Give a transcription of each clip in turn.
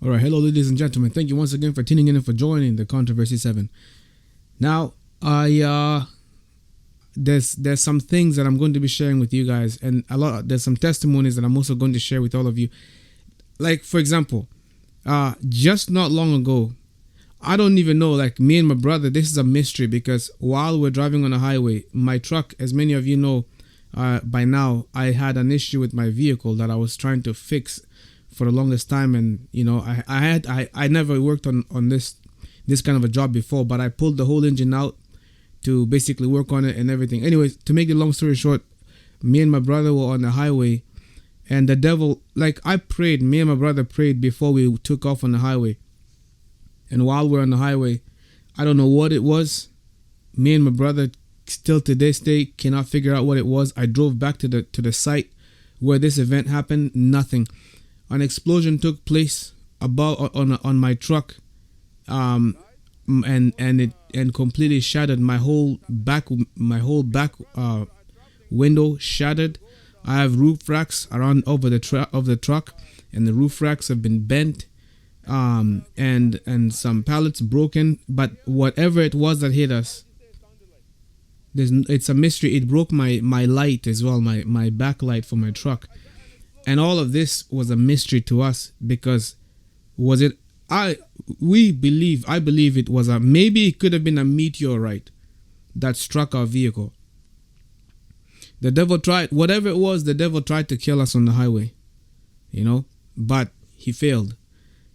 All right, hello, ladies and gentlemen. Thank you once again for tuning in and for joining the Controversy 7. Now, there's some things that I'm going to be sharing with you guys, and there's some testimonies that I'm also going to share with all of you. Like, for example, just not long ago, I don't even know, like me and my brother, this is a mystery because while we're driving on the highway, my truck, as many of you know by now, I had an issue with my vehicle that I was trying to fix for the longest time, and you know, I never worked on this kind of a job before, but I pulled the whole engine out to basically work on it and everything. Anyways, to make the long story short, me and my brother were on the highway, and the devil, like me and my brother prayed before we took off on the highway. And while we're on the highway, I don't know what it was. Me and my brother still to this day cannot figure out what it was. I drove back to the site where this event happened. Nothing. An explosion took place on my truck, and completely shattered my whole back window shattered. I have roof racks around over the truck, and the roof racks have been bent, and some pallets broken. But whatever it was that hit us, it's a mystery. It broke my light as well, my backlight for my truck. And all of this was a mystery to us because I believe it was maybe it could have been a meteorite that struck our vehicle. The devil tried, whatever it was, the devil tried to kill us on the highway, you know, but he failed,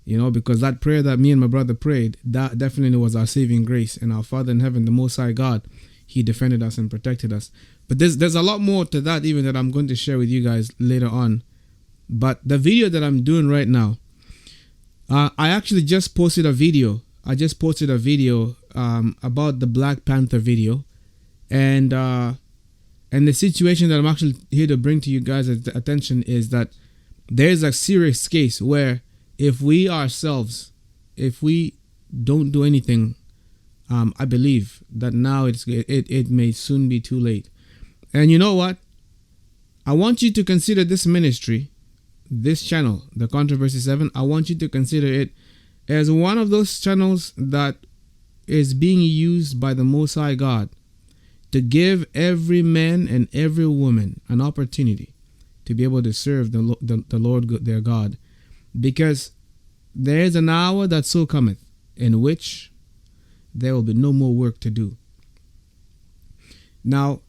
you know, because that prayer that me and my brother prayed, that definitely was our saving grace, and our Father in heaven, the Most High God, he defended us and protected us. But there's a lot more to that even that I'm going to share with you guys later on. But the video that I'm doing right now, I actually just posted a video. About the Black Panther video, and the situation that I'm actually here to bring to you guys' attention is that there's a serious case where if we don't do anything, I believe that now it may soon be too late. And you know what? I want you to consider this ministry, this channel, the Controversy 7, I want you to consider it as one of those channels that is being used by the Most High God to give every man and every woman an opportunity to be able to serve the Lord their God. Because there is an hour that so cometh in which there will be no more work to do. Now,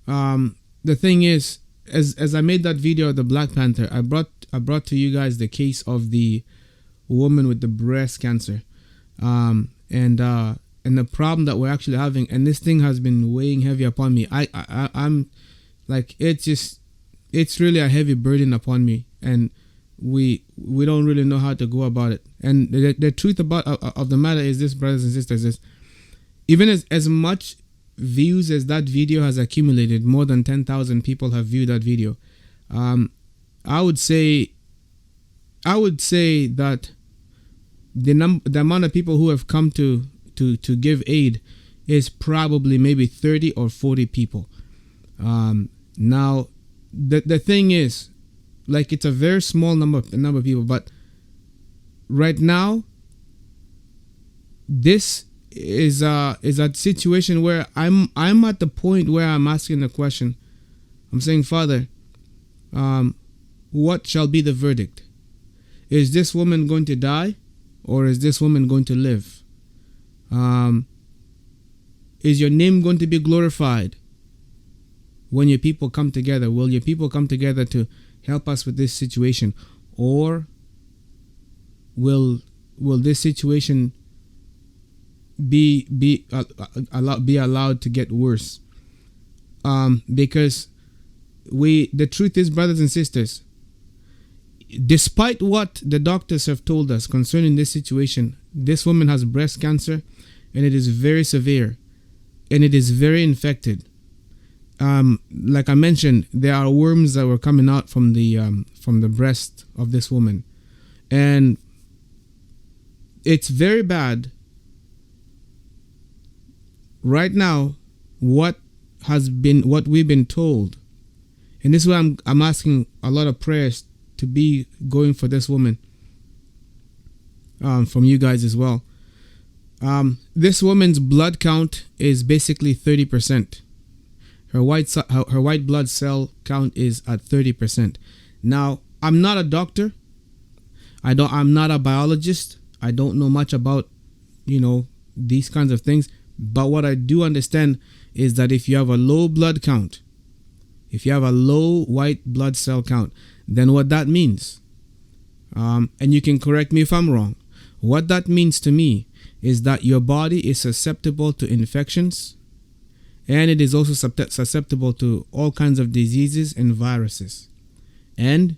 the thing is, as I made that video of the Black Panther, I brought to you guys the case of the woman with the breast cancer, and the problem that we're actually having, and this thing has been weighing heavy upon me. I'm like, it's really a heavy burden upon me, and we don't really know how to go about it. And the truth of the matter is this, brothers and sisters, is even as much views as that video has accumulated, more than 10,000 people have viewed that video. I would say that the amount of people who have come to give aid is probably maybe 30 or 40 people. Now, the thing is, like, it's a very small number of people, but right now, this is a situation where I'm at the point where I'm asking the question. I'm saying, Father, what shall be the verdict? Is this woman going to die, or is this woman going to live? Is your name going to be glorified when your people come together? Will your people come together to help us with this situation, or will this situation be allowed to get worse? Because the truth is, brothers and sisters, despite what the doctors have told us concerning this situation, this woman has breast cancer, and it is very severe, and it is very infected. Like I mentioned, there are worms that were coming out from the breast of this woman, and it's very bad. Right now, what we've been told, and this is why I'm asking a lot of prayers to be going for this woman. from you guys as well. This woman's blood count is basically 30%. Her white blood cell count is at 30%. Now, I'm not a doctor. I'm not a biologist. I don't know much about, these kinds of things. But what I do understand is that if you have a low blood count, if you have a low white blood cell count, then what that means, and you can correct me if I'm wrong, what that means to me is that your body is susceptible to infections, and it is also susceptible to all kinds of diseases and viruses. And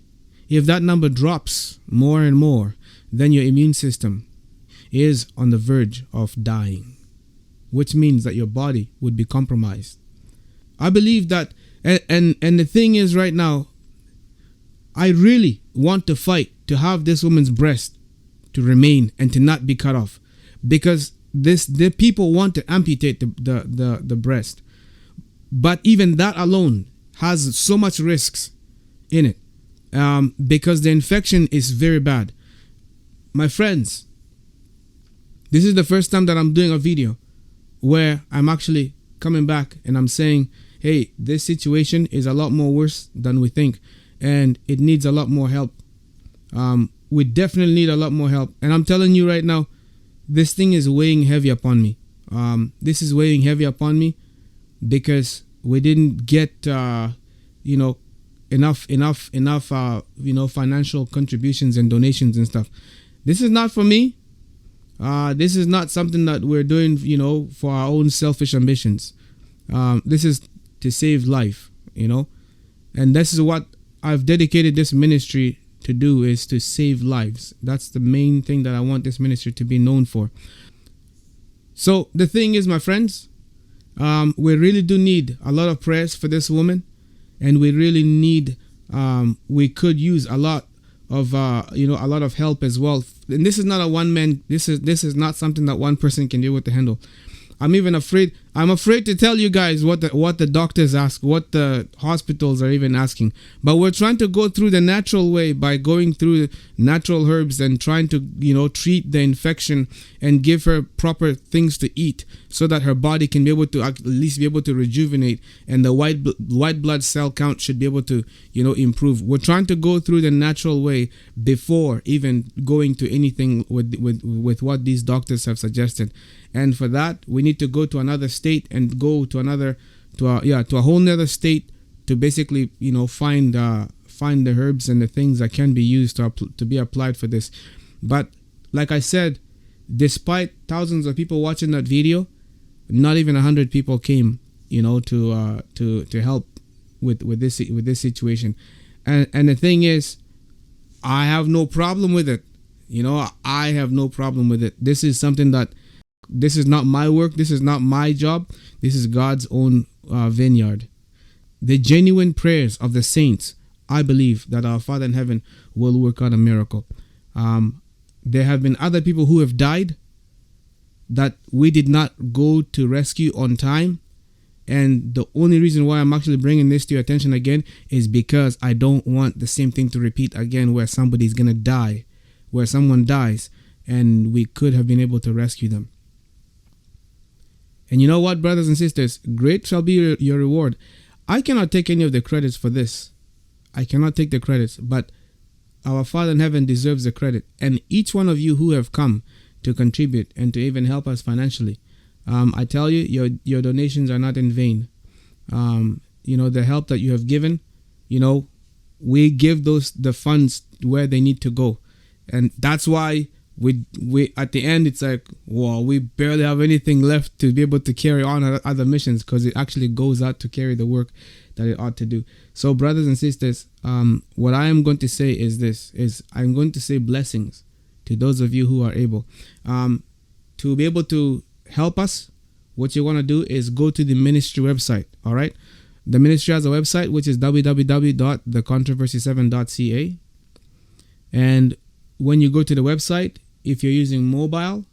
if that number drops more and more, then your immune system is on the verge of dying, which means that your body would be compromised. I believe that, and the thing is right now, I really want to fight to have this woman's breast to remain and to not be cut off, because the people want to amputate the breast. But even that alone has so much risks in it, because the infection is very bad. My friends, this is the first time that I'm doing a video where I'm actually coming back and I'm saying, hey, this situation is a lot more worse than we think, and it needs a lot more help. We definitely need a lot more help. And I'm telling you right now, this thing is weighing heavy upon me. This is weighing heavy upon me because we didn't get, enough, financial contributions and donations and stuff. This is not for me. This is not something that we're doing, for our own selfish ambitions. This is to save life, and this is what I've dedicated this ministry to do, is to save lives. That's the main thing that I want this ministry to be known for. So the thing is, my friends, we really do need a lot of prayers for this woman, and we really need, we could use a lot of, a lot of help as well. And this is not a one man. This is not something that one person can be able to handle. I'm afraid to tell you guys what the doctors ask, what the hospitals are even asking. But we're trying to go through the natural way by going through natural herbs and trying to, treat the infection and give her proper things to eat so that her body can be able to at least be able to rejuvenate, and the white blood cell count should be able to, improve. We're trying to go through the natural way before even going to anything with what these doctors have suggested. And for that, we need to go to another state and go to a whole nother state to basically, find the herbs and the things that can be used to be applied for this. But like I said, despite thousands of people watching that video, not even 100 people came, to help with this situation. And the thing is, I have no problem with it. I have no problem with it. This is something that, this is not my work. This is not my job. This is God's own vineyard. The genuine prayers of the saints, I believe that our Father in heaven will work out a miracle. There have been other people who have died that we did not go to rescue on time. And the only reason why I'm actually bringing this to your attention again is because I don't want the same thing to repeat again, where somebody's going to die, where someone dies, and we could have been able to rescue them. And you know what, brothers and sisters? Great shall be your reward. I cannot take any of the credits for this. I cannot take the credits, but our Father in heaven deserves the credit. And each one of you who have come to contribute and to even help us financially, I tell you, your donations are not in vain. The help that you have given, we give the funds where they need to go. And that's why we at the end, it's like, wow, we barely have anything left to be able to carry on other missions, because it actually goes out to carry the work that it ought to do. So brothers and sisters, what I am going to say is I'm going to say blessings to those of you who are able to be able to help us. What you want to do is go to the ministry website. All right, the ministry has a website, which is www.thecontroversy7.ca. And when you go to the website, if you're using mobile,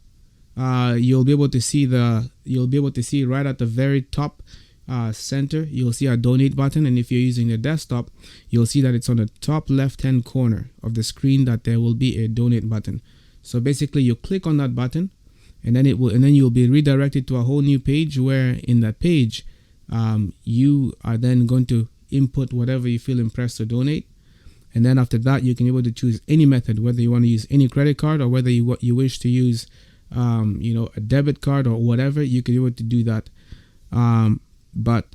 you'll be able to see right at the very top center, you'll see a donate button. And if you're using the desktop, you'll see that it's on the top left hand corner of the screen, that there will be a donate button. So basically you click on that button, and then you'll be redirected to a whole new page, where in that page you are then going to input whatever you feel impressed to donate. And then after that, you can be able to choose any method, whether you want to use any credit card or whether you wish to use a debit card or whatever. You can be able to do that. But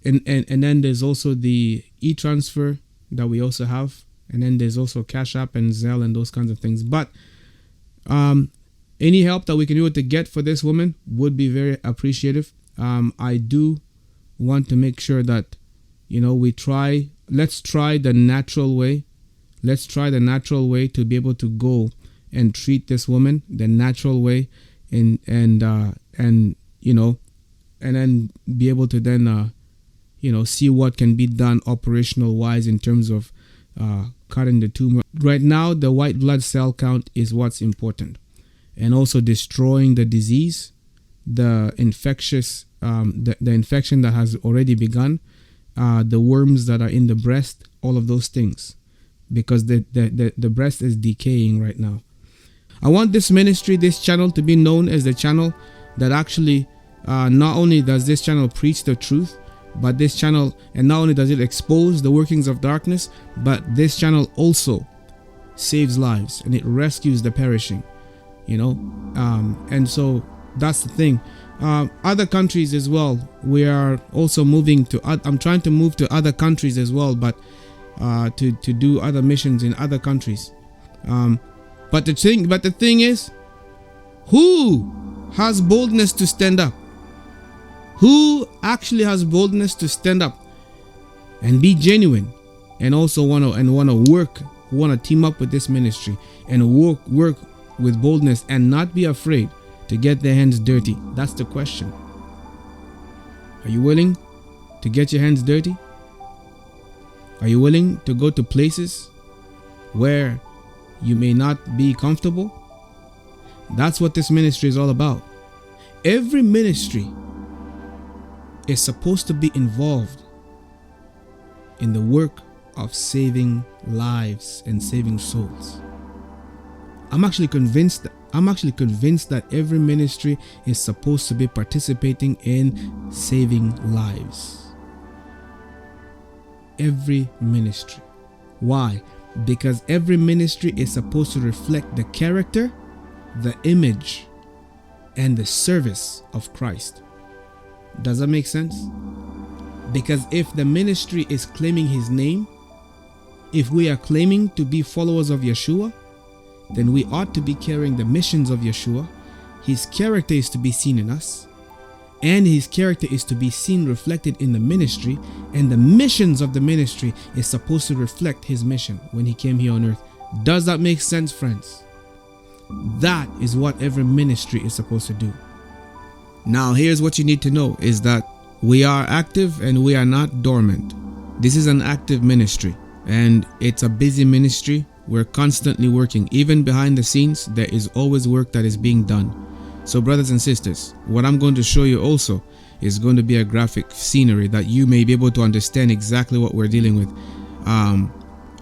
then there's also the e-transfer that we also have, and then there's also Cash App and Zelle and those kinds of things. But any help that we can be able to get for this woman would be very appreciative. I do want to make sure that let's try the natural way. Let's try the natural way to be able to go and treat this woman the natural way, and then be able to then see what can be done operational wise in terms of cutting the tumor. Right now, the white blood cell count is what's important, and also destroying the disease, the infectious, the infection that has already begun, the worms that are in the breast, all of those things, because the breast is decaying right now. I want this ministry, this channel, to be known as the channel that actually not only does this channel preach the truth, but this channel, and not only does it expose the workings of darkness, but this channel also saves lives and it rescues the perishing, and so that's the thing. Other countries as well, we are also moving to, I'm trying to move to other countries as well, but to do other missions in other countries. But the thing is, who has boldness to stand up? Who actually has boldness to stand up and be genuine, and also want to team up with this ministry and work with boldness and not be afraid to get their hands dirty? That's the question. Are you willing to get your hands dirty? Are you willing to go to places where you may not be comfortable? That's what this ministry is all about. Every ministry is supposed to be involved in the work of saving lives and saving souls. I'm actually convinced that every ministry is supposed to be participating in saving lives. Every ministry. Why? Because every ministry is supposed to reflect the character, the image, and the service of Christ. Does that make sense? Because if the ministry is claiming his name, if we are claiming to be followers of Yeshua, then we ought to be carrying the missions of Yeshua. His character is to be seen in us, and his character is to be seen reflected in the ministry, and the missions of the ministry is supposed to reflect his mission when he came here on earth. Does that make sense, friends? That is what every ministry is supposed to do. Now, here's what you need to know, is that we are active and we are not dormant. This is an active ministry, and it's a busy ministry. We're constantly working. Even behind the scenes, there is always work that is being done. So brothers and sisters, what I'm going to show you also is going to be a graphic scenery that you may be able to understand exactly what we're dealing with.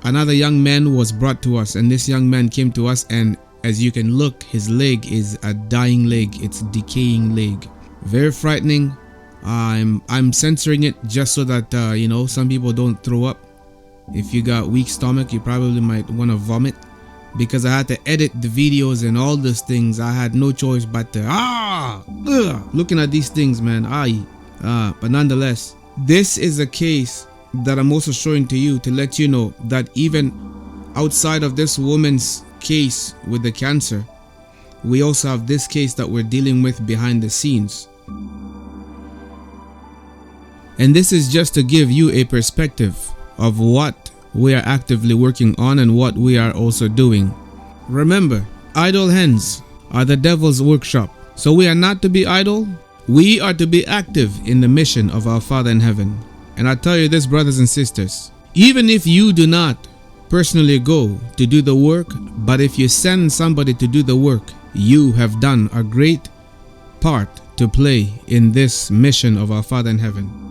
Another young man was brought to us, and this young man came to us, and as you can look, his leg is a dying leg. It's a decaying leg. Very frightening. I'm censoring it just so that some people don't throw up. If you got weak stomach, you probably might want to vomit, because I had to edit the videos and all those things. I had no choice but to looking at these things, man. But nonetheless, this is a case that I'm also showing to you to let you know that even outside of this woman's case with the cancer, we also have this case that we're dealing with behind the scenes. And this is just to give you a perspective of what we are actively working on and what we are also doing. Remember, idle hands are the devil's workshop. So we are not to be idle. We are to be active in the mission of our Father in heaven. And I tell you this, brothers and sisters, even if you do not personally go to do the work, but if you send somebody to do the work, you have done a great part to play in this mission of our Father in heaven.